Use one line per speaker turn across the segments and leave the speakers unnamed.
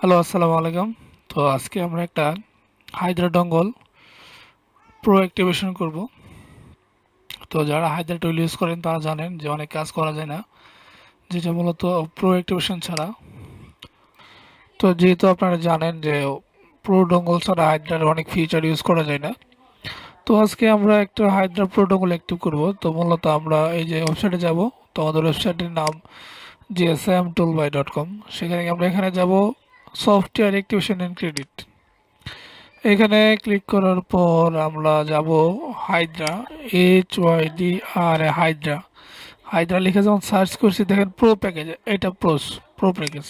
Hello, আসসালামু আলাইকুম। তো আজকে আমরা একটা হাইড্রা ডঙ্গল প্রো অ্যাক্টিভেশন করব। তো যারা হাইড্রা টুল ইউজ করেন তারা জানেন যে অনেক কাজ করা যায় না, যেটা মূলত প্রো অ্যাক্টিভেশন ছাড়া। তো যেহেতু আপনারা জানেন যে প্রো ডঙ্গল ছাড়া হাইড্রার অনেক ফিচার ইউজ করা যায় না, তো আজকে আমরা একটা হাইড্রা প্রো ডঙ্গল অ্যাক্টিভ করব। তো মূলত আমরা এই যে ওয়েবসাইটে যাব। তো আমাদের ওয়েবসাইটের নাম gsmtoolbuy.com। সেখানে আমরা এখানে যাব সফটওয়্যার অ্যাক্টিভেশন এন্ড ক্রেডিট। এখানে ক্লিক করার পর আমরা যাব হাইড্রা, হাইড্রা। হাইড্রা লিখে যখন সার্চ করছি দেখেন প্রো প্যাকেজ, এটা প্রো প্যাকেজ।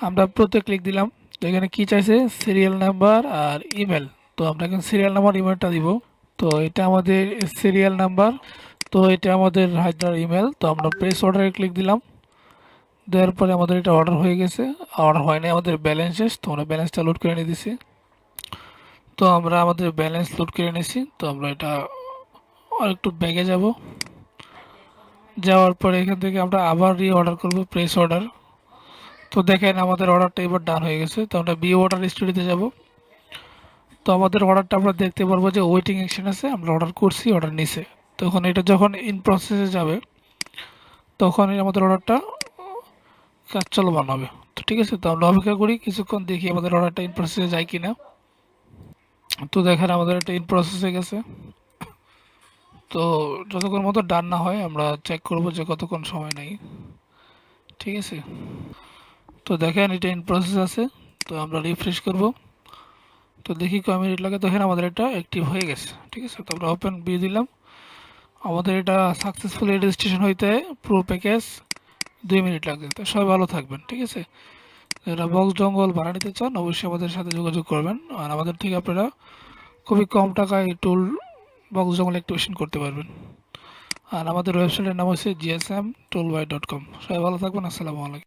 আমরা প্রোতে ক্লিক দিলাম। তো এখানে কি চাইছে, সিরিয়াল নাম্বার আর ইমেল। তো আমরা এখানে সিরিয়াল নাম্বার ইমেলটা দিব। তো এটা আমাদের সিরিয়াল নাম্বার, তো এটা আমাদের হাইড্রার ইমেল। তো আমরা প্রেস অর্ডারে ক্লিক দিলাম। দেওয়ার পরে আমাদের এটা অর্ডার হয়ে গেছে। অর্ডার হয়নি, আমাদের ব্যালেন্স শেষ। তো আমরা ব্যালেন্সটা লোড করে নিয়ে দিছি। তো আমরা আমাদের ব্যালেন্স লোড করে নিয়েছি। তো আমরা এটা আর একটু ব্যাগে যাব। যাওয়ার পরে এখান থেকে আমরা আবার অর্ডার করব, প্রেস অর্ডার। তো দেখেন আমাদের অর্ডারটা এবার ডান হয়ে গেছে। তো আমরা বি অর্ডার স্টোরিতে যাব। তো আমাদের অর্ডারটা আমরা দেখতে পারবো যে ওয়েটিং অ্যাকশন আছে, আমরা অর্ডার করছি, অর্ডার নিছে। তখন এটা যখন ইন প্রসেসে যাবে তখন আমাদের অর্ডারটা কাজ চলমান হবে। তো ঠিক আছে, তো আমরা অপেক্ষা করি কিছুক্ষণ, দেখি আমাদের অর্ডারটা ইন প্রসেসে যায় কিনা। তো দেখেন আমাদের এটা ইন প্রসেসে গেছে। তো যতক্ষণ মতো ডান না হয় আমরা চেক করব যে কতক্ষণ সময় নেই। ঠিক আছে, তো দেখেন এটা ইন প্রসেস আছে। তো আমরা রিফ্রেশ করব। তো দেখি কয় মিনিট লাগে। দেখেন আমাদের এটা অ্যাক্টিভ হয়ে গেছে। ঠিক আছে, তো আমরা ওপেন বি দিলাম। আমাদের এটা সাকসেসফুলি রেজিস্ট্রেশন হইতে প্রো প্যাকেজ 2 মিনিট লাগবে। তো সবাই ভালো থাকবেন। ঠিক আছে, যারা বক্স জঙ্গল ভাড়া নিতে চান অবশ্যই আমাদের সাথে যোগাযোগ করবেন। আর আমাদের থেকে আপনারা খুবই কম টাকায় টুল বক্স জঙ্গল অ্যাক্টিভেশন করতে পারবেন। আর আমাদের ওয়েবসাইটের নাম হচ্ছে gsmtoolbuy.com। সবাই ভালো থাকবেন। আসসালামু আলাইকুম।